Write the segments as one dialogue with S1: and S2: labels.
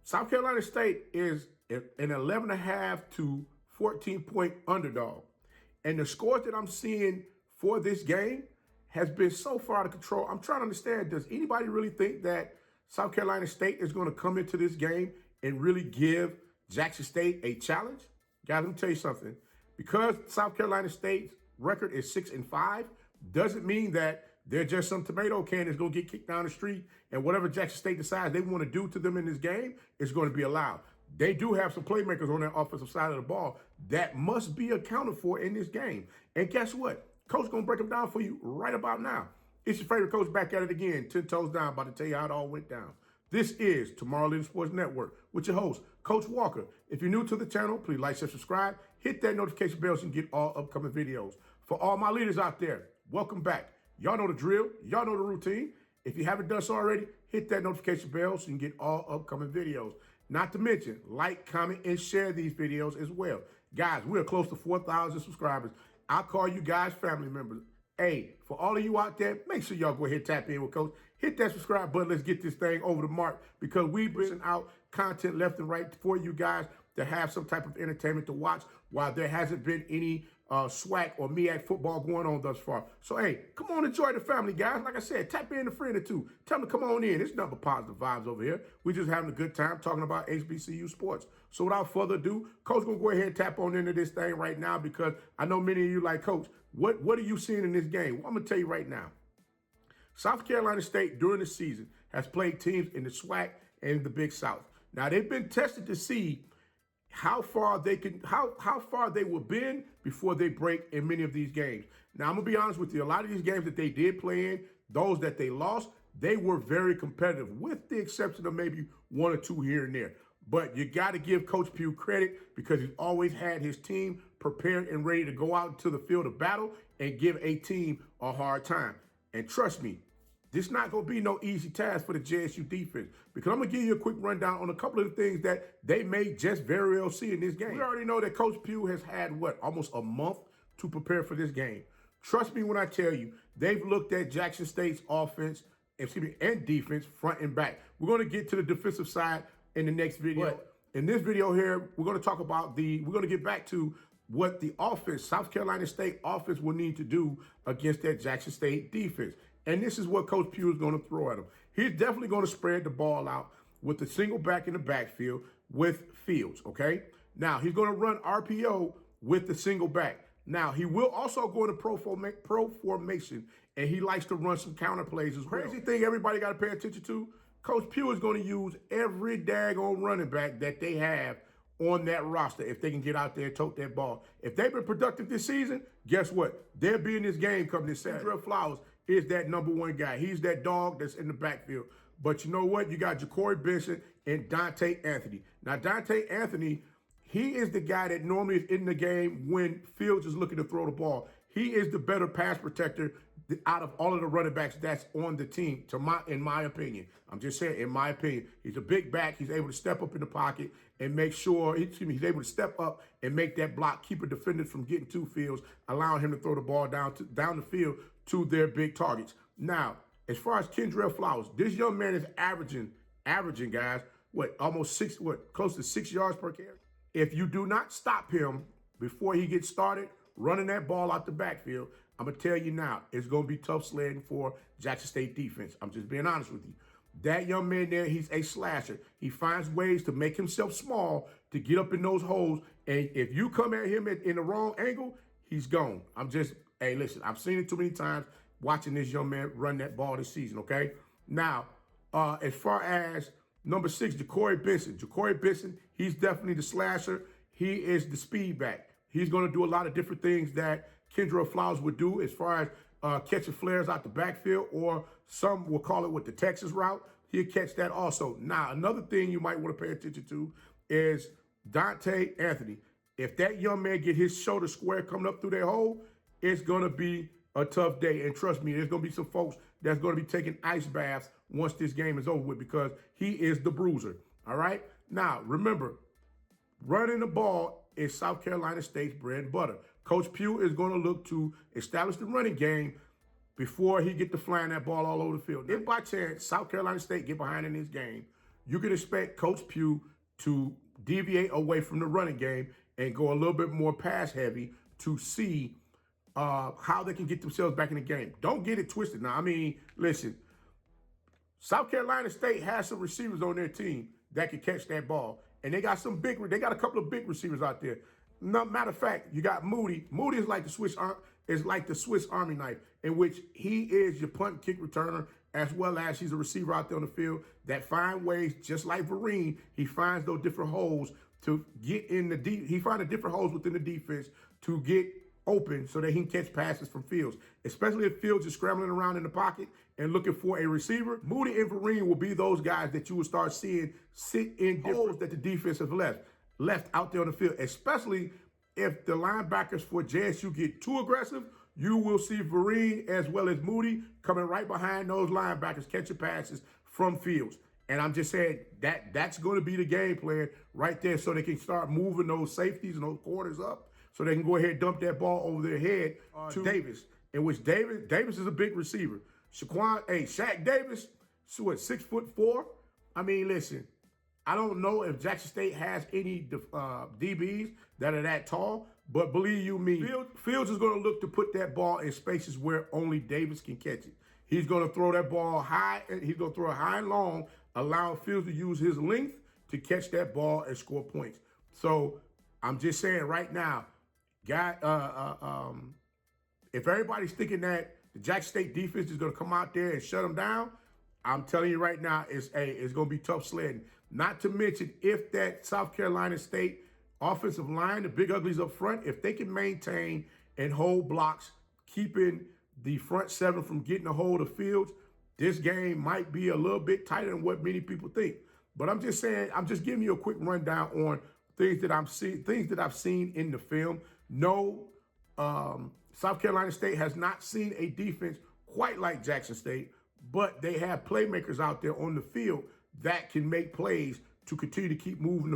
S1: South Carolina State is an 11.5 to 14-point underdog. And the scores that I'm seeing for this game has been so far out of control. I'm trying to understand, does anybody really think that South Carolina State is going to come into this game and really give Jackson State a challenge? Guys, let me tell you something. Because South Carolina State's record is 6-5, doesn't mean that they're just some tomato can that's going to get kicked down the street, and whatever Jackson State decides they want to do to them in this game is going to be allowed. They do have some playmakers on their offensive side of the ball that must be accounted for in this game. And guess what? Coach going to break them down for you right about now. It's your favorite coach back at it again, 10 toes down, about to tell you how it all went down. This is Tomorrow Living Sports Network with your host, Coach Walker. If you're new to the channel, please like, share, subscribe. Hit that notification bell so you can get all upcoming videos. For all my leaders out there, welcome back. Y'all know the drill. Y'all know the routine. If you haven't done so already, hit that notification bell so you can get all upcoming videos. Not to mention, like, comment, and share these videos as well. Guys, we're close to 4,000 subscribers. I'll call you guys family members. Hey, for all of you out there, make sure y'all go ahead and tap in with Coach. Hit that subscribe button. Let's get this thing over the mark because we've been out content left and right for you guys to have some type of entertainment to watch while there hasn't been any SWAC or MEAC football going on thus far. So, hey, come on, enjoy the family, guys. Like I said, tap in a friend or two. Tell them to come on in. It's nothing but positive vibes over here. We're just having a good time talking about HBCU sports. So without further ado, Coach going to go ahead and tap on into this thing right now because I know many of you like, Coach, what are you seeing in this game? Well, I'm going to tell you right now. South Carolina State during the season has played teams in the SWAC and the Big South. Now, they've been tested to see how far they will bend before they break in many of these games. Now, I'm going to be honest with you. A lot of these games that they did play in, those that they lost, they were very competitive with the exception of maybe one or two here and there. But you got to give Coach Pough credit because he's always had his team prepared and ready to go out into the field of battle and give a team a hard time. And trust me, this is not going to be no easy task for the JSU defense because I'm going to give you a quick rundown on a couple of the things that they may just very well see in this game. We already know that Coach Pough has had, almost a month to prepare for this game. Trust me when I tell you, they've looked at Jackson State's offense, and defense, front and back. We're going to get to the defensive side in the next video. But in this video here, we're going to talk about we're going to get back to what the offense, South Carolina State offense will need to do against that Jackson State defense. And this is what Coach Pough is going to throw at him. He's definitely going to spread the ball out with the single back in the backfield with Fields, okay? Now, he's going to run RPO with the single back. Now, he will also go into pro formation, and he likes to run some counter plays as well. Crazy thing everybody got to pay attention to, Coach Pough is going to use every daggone running back that they have on that roster if they can get out there and tote that ball. If they've been productive this season, guess what? They'll be in this game coming this Saturday. Kendrell Flowers is that number one guy. He's that dog that's in the backfield. But you know what? You got Ja'Cory Benson and Dante Anthony. Now, Dante Anthony, he is the guy that normally is in the game when Fields is looking to throw the ball. He is the better pass protector out of all of the running backs that's on the team, in my opinion. I'm just saying, in my opinion. He's a big back. He's able to step up in the pocket and make sure, he's able to step up and make that block, keep a defender from getting to Fields, allowing him to throw the ball down the field to their big targets. Now, as far as Kendrell Flowers, this young man is averaging, guys, close to 6 yards per carry. If you do not stop him before he gets started running that ball out the backfield, I'm going to tell you now, it's going to be tough sledding for Jackson State defense. I'm just being honest with you. That young man there, he's a slasher. He finds ways to make himself small to get up in those holes. And if you come at him in the wrong angle, he's gone. Hey, listen, I've seen it too many times watching this young man run that ball this season, okay? Now, as far as number 6, Ja'Cory Benson, he's definitely the slasher. He is the speed back. He's going to do a lot of different things that Kendrell Flowers would do as far as catching flares out the backfield, or some will call it with the Texas route. He'll catch that also. Now, another thing you might want to pay attention to is Dante Anthony. If that young man get his shoulder square coming up through that hole, it's going to be a tough day. And trust me, there's going to be some folks that's going to be taking ice baths once this game is over with because he is the bruiser. All right? Now, remember, running the ball is South Carolina State's bread and butter. Coach Pough is going to look to establish the running game before he get to flying that ball all over the field. If by chance South Carolina State get behind in this game, you can expect Coach Pough to deviate away from the running game and go a little bit more pass heavy to see how they can get themselves back in the game. Don't get it twisted. Now, I mean, listen, South Carolina State has some receivers on their team that can catch that ball. And they got they got a couple of big receivers out there. No, matter of fact, you got Moody. Moody is like the Swiss Army knife, in which he is your punt and kick returner, as well as he's a receiver out there on the field that finds ways, just like Vereen, he finds those different holes to get in the he finds the different holes within the defense to get open so that he can catch passes from Fields, especially if Fields is scrambling around in the pocket and looking for a receiver. Moody and Vereen will be those guys that you will start seeing sit in holes that the defense has left out there on the field, especially if the linebackers for JSU get too aggressive. You will see Vereen as well as Moody coming right behind those linebackers, catching passes from Fields. And I'm just saying that's going to be the game plan right there, so they can start moving those safeties and those corners up, so they can go ahead and dump that ball over their head to Davis, in which Davis is a big receiver. Shaq Davis, so what, 6'4"? I mean, listen, I don't know if Jackson State has any DBs that are that tall, but believe you me, Fields is going to look to put that ball in spaces where only Davis can catch it. He's going to throw that ball high, and he's going to throw it high and long, allowing Fields to use his length to catch that ball and score points. So I'm just saying right now, if everybody's thinking that the Jackson State defense is going to come out there and shut them down, I'm telling you right now, it's going to be tough sledding. Not to mention, if that South Carolina State offensive line, the big uglies up front, if they can maintain and hold blocks, keeping the front seven from getting a hold of Fields, this game might be a little bit tighter than what many people think. But I'm just saying, I'm just giving you a quick rundown on things that I've seen in the film. No, South Carolina State has not seen a defense quite like Jackson State, but they have playmakers out there on the field that can make plays to continue to keep moving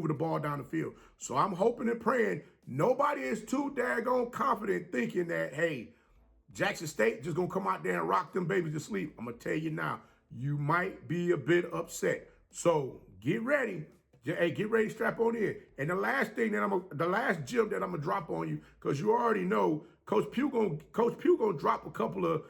S1: the ball down the field. So I'm hoping and praying nobody is too daggone confident thinking that, hey, Jackson State just going to come out there and rock them babies to sleep. I'm going to tell you now, you might be a bit upset. So get ready. Hey, get ready, strap on in. And the last thing that the last gem that I'm going to drop on you, because you already know Coach Pough gonna drop a couple of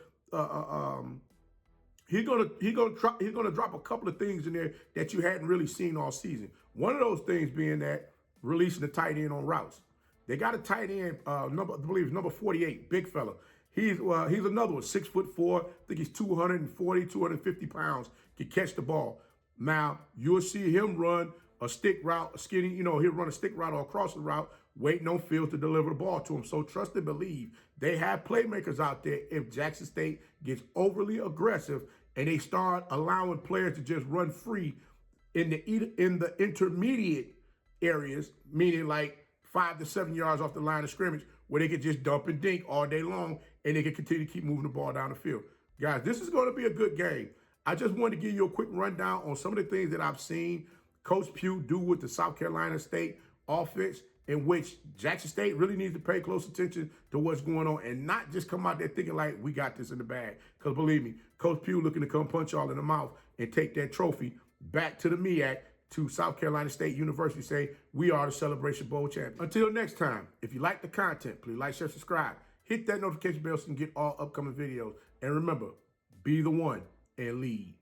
S1: He's gonna drop a couple of things in there that you hadn't really seen all season. One of those things being that releasing the tight end on routes. They got a tight end, I believe it's number 48, big fella. He's another one, 6'4". I think he's 240, 250 pounds. Can catch the ball. Now you'll see him run a stick route, he'll run a stick route or a crossing route, waiting on Fields to deliver the ball to him. So trust and believe. They have playmakers out there. If Jackson State gets overly aggressive and they start allowing players to just run free in the intermediate areas, meaning like 5 to 7 yards off the line of scrimmage, where they could just dump and dink all day long and they can continue to keep moving the ball down the field. Guys, this is going to be a good game. I just wanted to give you a quick rundown on some of the things that I've seen Coach Pough do with the South Carolina State offense, in which Jackson State really needs to pay close attention to what's going on and not just come out there thinking like we got this in the bag. Because believe me, Coach Pough looking to come punch y'all in the mouth and take that trophy back to the MEAC, to South Carolina State University, say we are the Celebration Bowl champions. Until next time, if you like the content, please like, share, subscribe. Hit that notification bell so you can get all upcoming videos. And remember, be the one and lead.